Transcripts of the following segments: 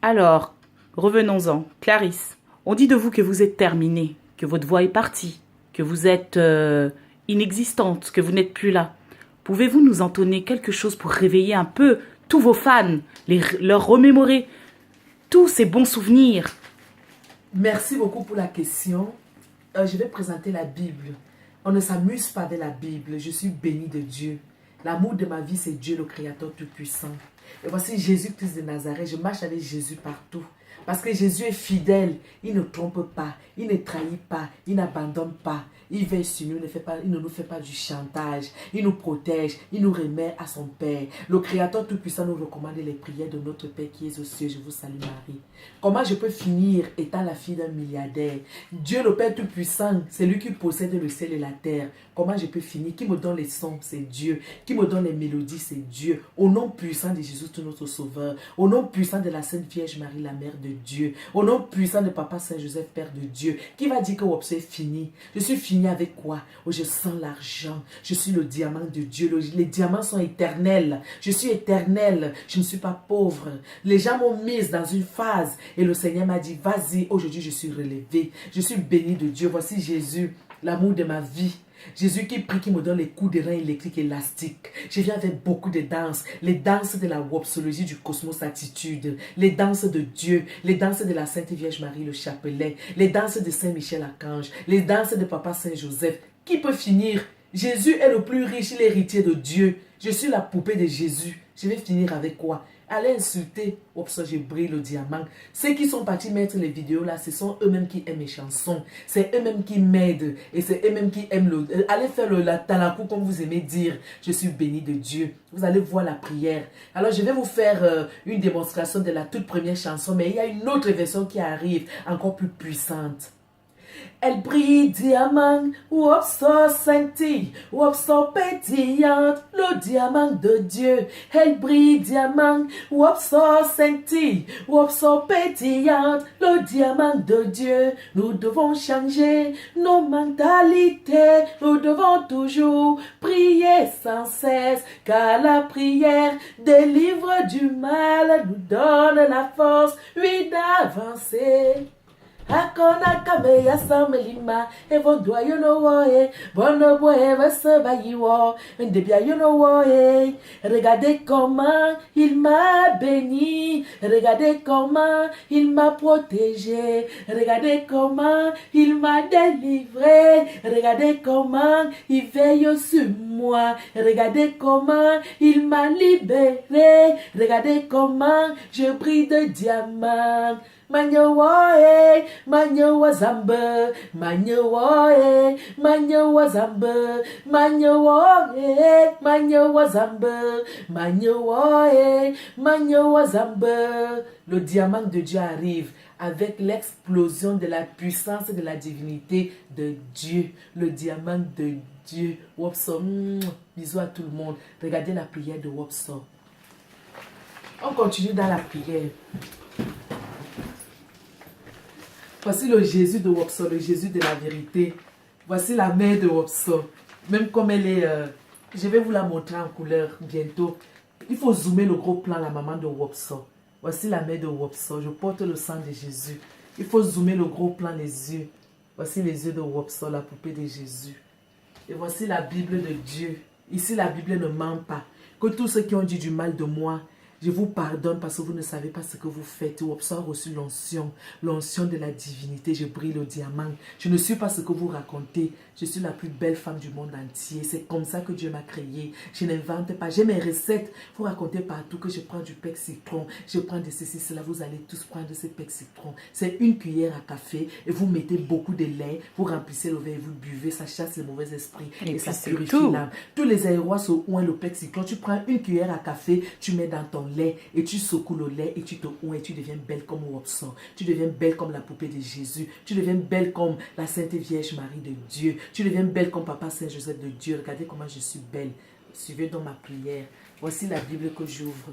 Alors, revenons-en. Clarisse, on dit de vous que vous êtes terminée, que votre voix est partie, que vous êtes inexistante, que vous n'êtes plus là. Pouvez-vous nous entonner quelque chose pour réveiller un peu tous vos fans, leur remémorer tous ces bons souvenirs? Merci beaucoup pour la question. Je vais présenter la Bible. On ne s'amuse pas avec la Bible. Je suis bénie de Dieu. L'amour de ma vie, c'est Dieu le Créateur Tout-Puissant. Et voici Jésus-Christ de Nazareth. Je marche avec Jésus partout. Parce que Jésus est fidèle. Il ne trompe pas. Il ne trahit pas. Il n'abandonne pas. Il veille sur nous. Il ne nous fait pas du chantage. Il nous protège. Il nous remet à son Père. Le Créateur Tout-Puissant nous recommande les prières de notre Père qui est aux cieux. Je vous salue Marie. Comment je peux finir étant la fille d'un milliardaire? Dieu le Père Tout-Puissant, c'est lui qui possède le ciel et la terre. Comment je peux finir? Qui me donne les sons? C'est Dieu. Qui me donne les mélodies? C'est Dieu. Au nom puissant de Jésus, tout notre Sauveur. Au nom puissant de la Sainte Vierge Marie, la Mère de Dieu. Au nom puissant de Papa Saint-Joseph, Père de Dieu. Qui va dire que Wopso est fini? Je suis fini avec quoi? Oh, je sens l'argent. Je suis le diamant de Dieu. Les diamants sont éternels. Je suis éternel. Je ne suis pas pauvre. Les gens m'ont mise dans une phase et le Seigneur m'a dit, vas-y, aujourd'hui je suis relevé. Je suis béni de Dieu. Voici Jésus, l'amour de ma vie. Jésus qui prie, qui me donne les coups de rein électriques élastiques. Je viens avec beaucoup de danses. Les danses de la wopsologie du cosmos attitude. Les danses de Dieu. Les danses de la Sainte Vierge Marie, le chapelet. Les danses de Saint Michel Archange. Les danses de Papa Saint Joseph. Qui peut finir? Jésus est le plus riche, l'héritier de Dieu. Je suis la poupée de Jésus. Je vais finir avec quoi? Allez insulter, Wopso, je brille le diamant. Ceux qui sont partis mettre les vidéos là, ce sont eux-mêmes qui aiment mes chansons. C'est eux-mêmes qui m'aident. Et c'est eux-mêmes qui aiment le... Allez faire le talakou comme vous aimez dire. Je suis béni de Dieu. Vous allez voir la prière. Alors je vais vous faire une démonstration de la toute première chanson. Mais il y a une autre version qui arrive, encore plus puissante. Elle brille diamant, Wopso scintille, Wopso pétillante, le diamant de Dieu. Elle brille diamant, Wopso scintille, Wopso pétillante, le diamant de Dieu. Nous devons changer nos mentalités, nous devons toujours prier sans cesse, car la prière délivre du mal, nous donne la force, oui, d'avancer. Akona kame ya samelima evo dwa you know why bono boy va yiwo ndebia you know why. Regardez comment il m'a béni, regardez comment il m'a protégé, regardez comment il m'a délivré, regardez comment il veille sur moi, regardez comment il m'a libéré, regardez comment je brille de diamant. Manyowae, manyowazamba, manyowae, manyowazamba, manyowae, manyowazamba, manyowae, manyowazamba. Le diamant de Dieu arrive avec l'explosion de la puissance de la divinité de Dieu. Le diamant de Dieu. Wopso, bisous à tout le monde. Regardez la prière de Wopso. On continue dans la prière. Voici le Jésus de Wopso, le Jésus de la vérité. Voici la mère de Wopso. Même comme elle est... je vais vous la montrer en couleur bientôt. Il faut zoomer le gros plan, la maman de Wopso. Voici la mère de Wopso. Je porte le sang de Jésus. Il faut zoomer le gros plan, les yeux. Voici les yeux de Wopso, la poupée de Jésus. Et voici la Bible de Dieu. Ici, la Bible ne ment pas. Que tous ceux qui ont dit du mal de moi, je vous pardonne parce que vous ne savez pas ce que vous faites. Wopso a reçu l'onction de la divinité. Je brille le diamant. Je ne suis pas ce que vous racontez. Je suis la plus belle femme du monde entier. C'est comme ça que Dieu m'a créée. Je n'invente pas. J'ai mes recettes. Vous racontez partout que je prends du pec citron. Je prends de ceci, cela. Vous allez tous prendre de ce pec citron. C'est une cuillère à café et vous mettez beaucoup de lait. Vous remplissez le verre et vous buvez. Ça chasse les mauvais esprits et ça purifie l'âme. Tous les aérois sont ouin le pec citron. Tu prends une cuillère à café, tu mets dans ton lait et tu secoues le lait et tu te ouins et tu deviens belle comme Wopso. Tu deviens belle comme la poupée de Jésus. Tu deviens belle comme la Sainte Vierge Marie de Dieu. Tu deviens belle comme Papa Saint-Joseph de Dieu. Regardez comment je suis belle. Suivez donc ma prière. Voici la Bible que j'ouvre.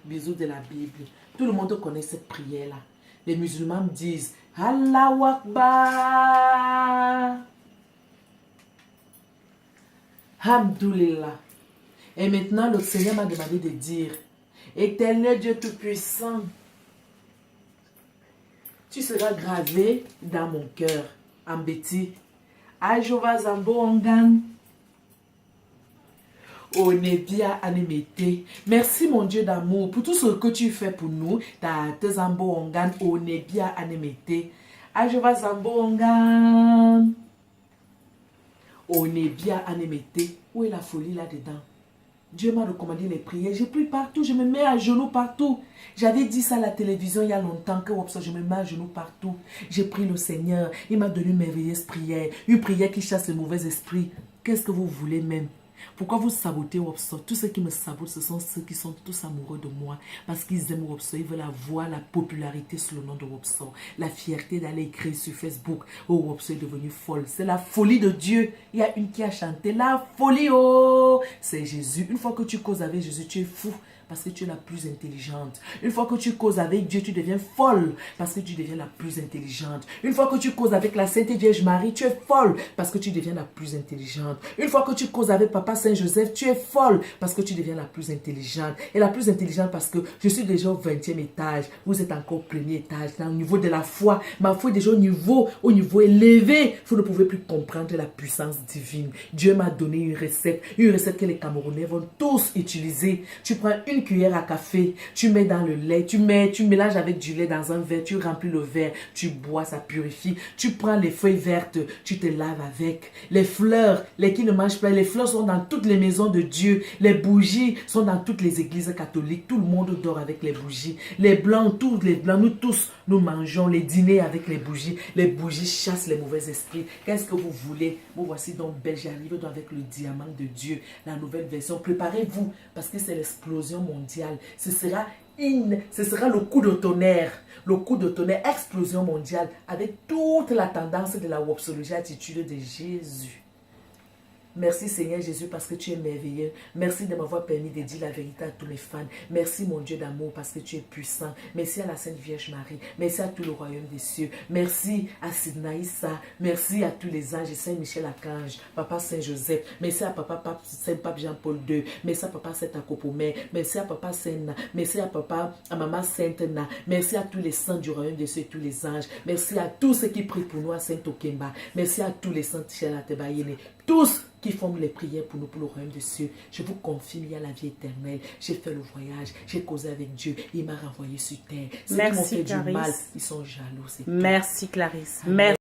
Bisous de la Bible. Tout le monde connaît cette prière-là. Les musulmans me disent Allahu Akbar. Hamdoulillah. Et maintenant, le Seigneur m'a demandé de dire Éternel Dieu Tout-Puissant, tu seras gravé dans mon cœur. Ambeti. Ajova Zambo Ongan. Onebia Anemete. Merci mon Dieu d'amour pour tout ce que tu fais pour nous. Ta Zambo Ongan. Onebia Anemete. Ajova Zambo Ongan. Onebia Anemete. Où est la folie là-dedans? Dieu m'a recommandé les prières. Je prie partout. Je me mets à genoux partout. J'avais dit ça à la télévision il y a longtemps que je me mets à genoux partout. J'ai prié le Seigneur. Il m'a donné une merveilleuse prière. Une prière qui chasse les mauvais esprits. Qu'est-ce que vous voulez même? Pourquoi vous sabotez Wopso? Tous ceux qui me sabotent, ce sont ceux qui sont tous amoureux de moi. Parce qu'ils aiment Wopso. Ils veulent avoir la popularité sous le nom de Wopso. La fierté d'aller écrire sur Facebook. Oh, Wopso est devenu folle. C'est la folie de Dieu. Il y a une qui a chanté la folie. Oh, c'est Jésus. Une fois que tu causes avec Jésus, tu es fou. Parce que tu es la plus intelligente. Une fois que tu causes avec Dieu, tu deviens folle. Parce que tu deviens la plus intelligente. Une fois que tu causes avec la Sainte Vierge Marie, tu es folle. Parce que tu deviens la plus intelligente. Une fois que tu causes avec Papa Saint Joseph, tu es folle. Parce que tu deviens la plus intelligente. Et la plus intelligente parce que je suis déjà au 20e étage. Vous êtes encore au premier étage. Au niveau de la foi. Ma foi est déjà au niveau élevé. Vous ne pouvez plus comprendre la puissance divine. Dieu m'a donné une recette. Une recette que les Camerounais vont tous utiliser. Tu prends une cuillère à café, tu mets dans le lait, tu mélanges avec du lait dans un verre, tu remplis le verre, tu bois, ça purifie. Tu prends les feuilles vertes, tu te laves avec. Les fleurs, les qui ne mangent pas, les fleurs sont dans toutes les maisons de Dieu. Les bougies sont dans toutes les églises catholiques. Tout le monde dort avec les bougies. Les blancs, tous les blancs, nous tous, nous mangeons les dîners avec les bougies. Les bougies chassent les mauvais esprits. Qu'est-ce que vous voulez? Vous voici donc belle, j'arrive avec le diamant de Dieu, la nouvelle version. Préparez-vous parce que c'est l'explosion mondiale. Ce sera le coup de tonnerre. Le coup de tonnerre, explosion mondiale avec toute la tendance de la wopsologie attitude de Jésus. Merci Seigneur Jésus parce que tu es merveilleux. Merci de m'avoir permis de dire la vérité à tous mes fans. Merci mon Dieu d'amour parce que tu es puissant. Merci à la Sainte Vierge Marie. Merci à tout le royaume des cieux. Merci à Sidnaïssa. Merci à tous les anges. Saint Michel Archange. Papa Saint Joseph. Merci à Papa Saint Pape Jean-Paul II. Merci à Papa Saint Akopomé. Merci à Papa Saint Na. Merci à Maman Sainte Na. Merci à tous les saints du royaume des cieux et tous les anges. Merci à tous ceux qui prient pour nous à Saint Okemba. Merci à tous les saints Tchelatebayene. Tous qui font les prières pour nous, pour le royaume des cieux. Je vous confirme, il y a la vie éternelle. J'ai fait le voyage, j'ai causé avec Dieu. Il m'a renvoyé sur terre. Ceux qui m'ont fait du mal, ils sont jaloux. Merci Clarisse. Merci.